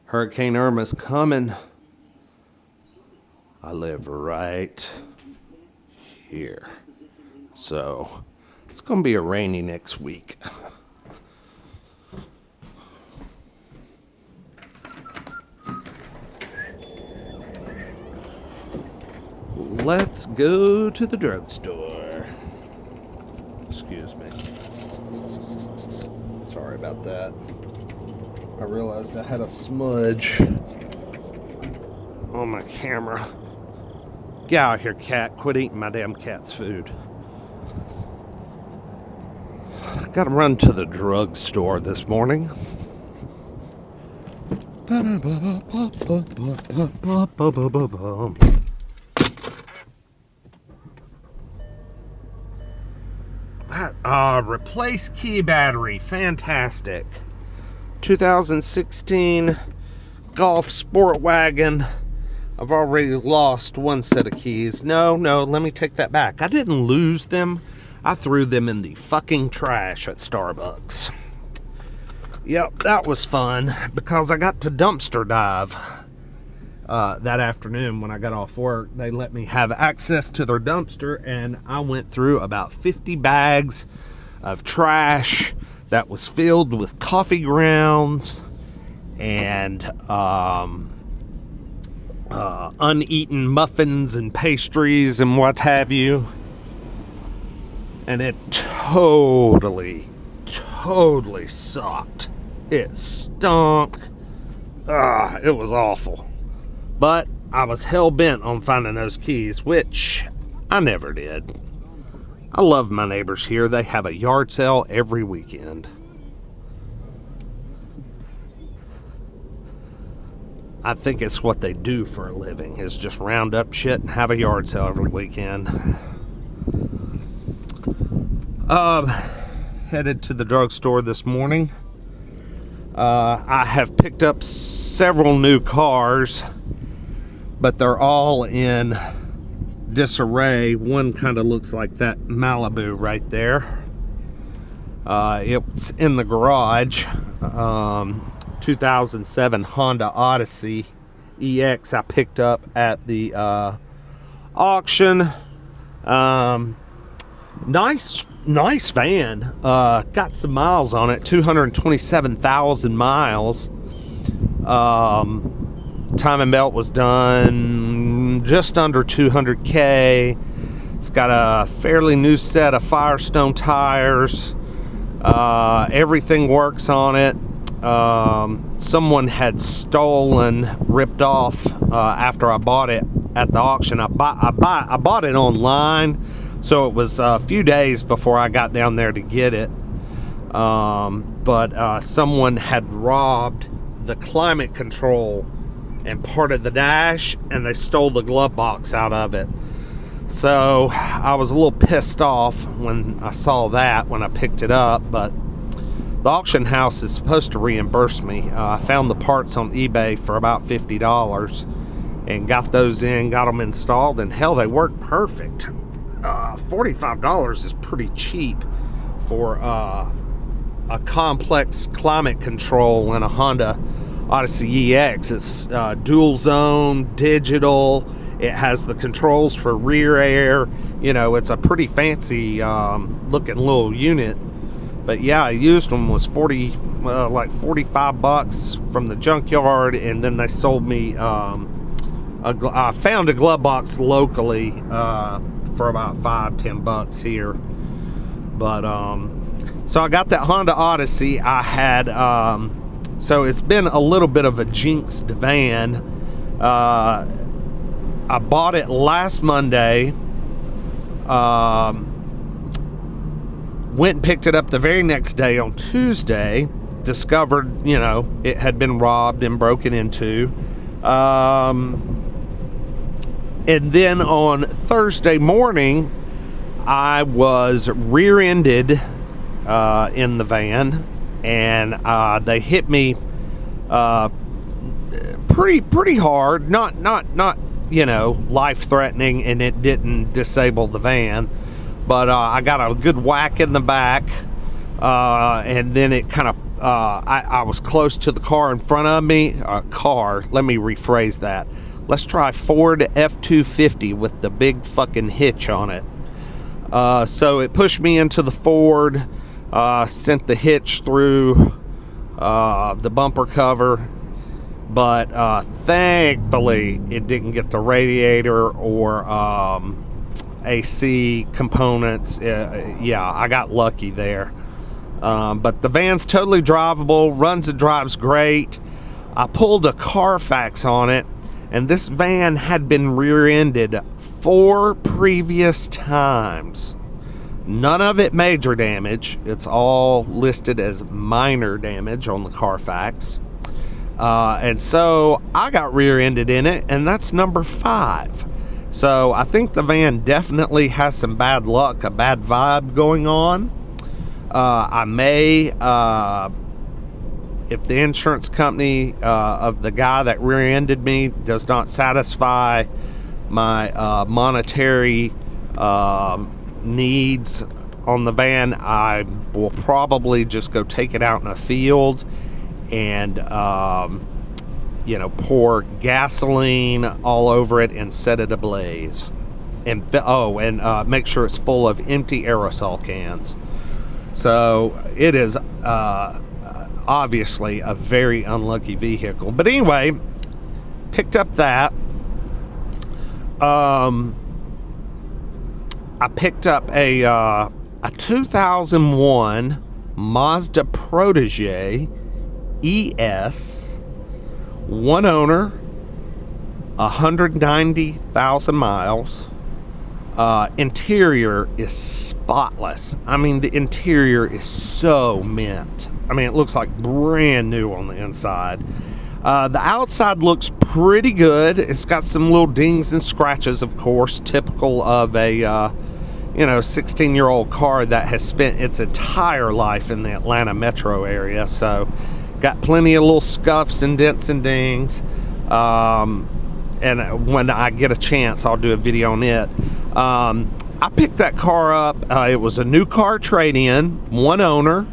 Hurricane Irma's coming. I live right here. So, it's going to be a rainy next week. Let's go to the drugstore. Excuse me. Sorry about that. I realized I had a smudge on my camera. Get out of here, cat. Quit eating my damn cat's food. Gotta run to the drugstore this morning. Replace key battery. Fantastic. 2016 Golf Sportwagen. I've already lost one set of keys. No, let me take that back. I didn't lose them. I threw them in the fucking trash at Starbucks. Yep, that was fun because I got to dumpster dive that afternoon when I got off work. They let me have access to their dumpster, and I went through about 50 bags of trash that was filled with coffee grounds and uneaten muffins and pastries and what have you. And it totally sucked. It stunk. It was awful. But I was hell-bent on finding those keys, which I never did. I love my neighbors here. They have a yard sale every weekend. I think it's what they do for a living, is just round up shit and have a yard sale every weekend. Headed to the drugstore this morning. I have picked up several new cars, but they're all in disarray. One kind of looks like that Malibu right there. It's in the garage. 2007 Honda Odyssey EX I picked up at the auction. Nice van. Got some miles on it. 227,000 miles. Timing belt was done just under 200K. It's got a fairly new set of Firestone tires. Everything works on it. Someone had ripped off after I bought it at the auction. I bought it online, so it was a few days before I got down there to get it. But someone had robbed the climate control and part of the dash, and they stole the glove box out of it. So I was a little pissed off when I saw that when I picked it up, but the auction house is supposed to reimburse me. I found the parts on eBay for about $50 and got those in, got them installed, and hell, they work perfect. $45 is pretty cheap for a complex climate control in a Honda Odyssey EX. It's dual zone, digital. It has the controls for rear air. You know, it's a pretty fancy looking little unit. But yeah, I used them, was like $45 from the junkyard, and then they sold me I found a glove box locally for about $5-10 here. But so I got that Honda Odyssey. I had so it's been a little bit of a jinxed van. I bought it last Monday. Went and picked it up the very next day on Tuesday. Discovered, it had been robbed and broken into. And then on Thursday morning, I was rear-ended in the van, and they hit me pretty hard. Not life-threatening, and it didn't disable the van. But I got a good whack in the back, and then it kind of I was close to the car in front of me. Let me rephrase that. Let's try Ford F-250 with the big fucking hitch on it. So it pushed me into the Ford, sent the hitch through the bumper cover, but thankfully it didn't get the radiator or AC components. Yeah, I got lucky there. But the van's totally drivable, runs and drives great. I pulled a Carfax on it, and this van had been rear-ended 4 previous times. None of it major damage. It's all listed as minor damage on the Carfax. And so I got rear-ended in it, and that's number 5. So I think the van definitely has some bad luck, a bad vibe going on. I may, if the insurance company of the guy that rear-ended me does not satisfy my monetary needs on the van, I will probably just go take it out in a field and pour gasoline all over it and set it ablaze, and make sure it's full of empty aerosol cans. So it is obviously a very unlucky vehicle. But anyway, picked up that. I picked up a 2001 Mazda Protege ES, one owner, 190,000 miles. Interior is spotless. I mean, the interior is so mint. I mean, it looks like brand new on the inside. The outside looks pretty good. It's got some little dings and scratches, of course, typical of a 16-year-old car that has spent its entire life in the Atlanta metro area. So got plenty of little scuffs and dents and dings. And when I get a chance, I'll do a video on it. I picked that car up. It was a new car trade-in, one owner,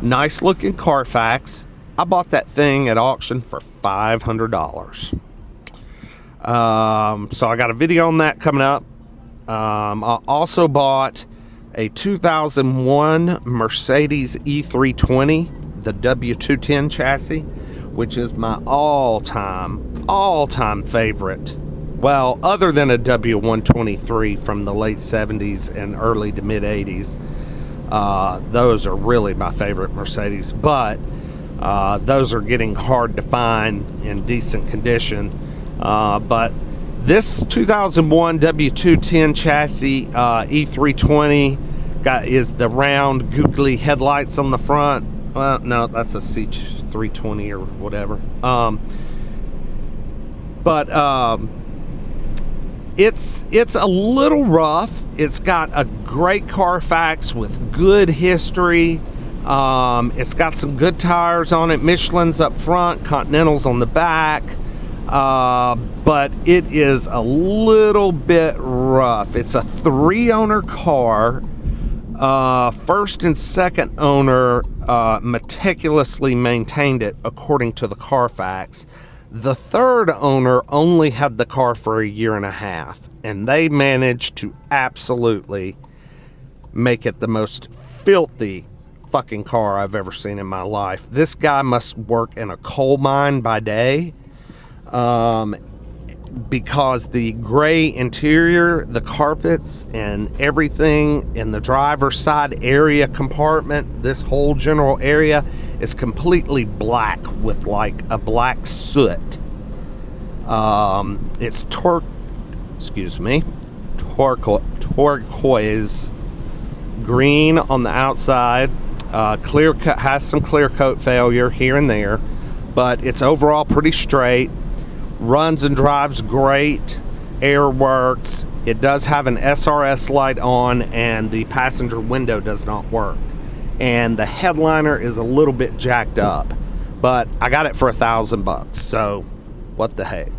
nice looking Carfax. I bought that thing at auction for $500. So I got a video on that coming up. I also bought a 2001 Mercedes E320, the W210 chassis, which is my all-time favorite. Well, other than a W123 from the late 70s and early to mid 80s, those are really my favorite Mercedes, but those are getting hard to find in decent condition. But this 2001 W210 chassis E320 is the round googly headlights on the front. Well, no, that's a C320 or whatever. It's a little rough. It's got a great Carfax with good history. It's got some good tires on it. Michelin's up front, Continentals on the back. But it is a little bit rough. It's a 3-owner car. First and second owner meticulously maintained it according to the Carfax. The third owner only had the car for a year and a half, and they managed to absolutely make it the most filthy fucking car I've ever seen in my life. This guy must work in a coal mine by day, because the gray interior, the carpets and everything in the driver's side area compartment, this whole general area is completely black with like a black soot. It's turquoise green on the outside. Clear coat, has some clear coat failure here and there, but it's overall pretty straight. Runs and drives great. Air works. It does have an SRS light on, and the passenger window does not work, and the headliner is a little bit jacked up, but I got it for $1,000, so what the heck.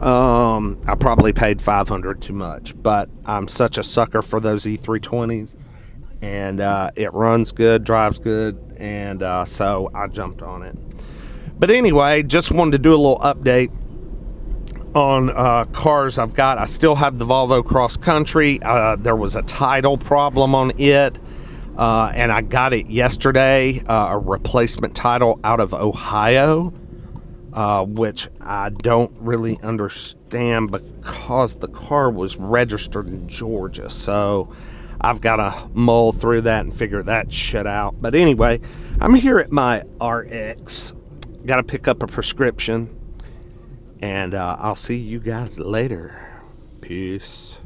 I probably paid $500 too much, but I'm such a sucker for those E320s. and it runs good, drives good, and so I jumped on it. But anyway, just wanted to do a little update on cars I've got. I still have the Volvo Cross Country. There was a title problem on it, and I got it yesterday, a replacement title out of Ohio, which I don't really understand because the car was registered in Georgia. So I've got to mull through that and figure that shit out. But anyway, I'm here at my RX. Got to pick up a prescription. And I'll see you guys later. Peace.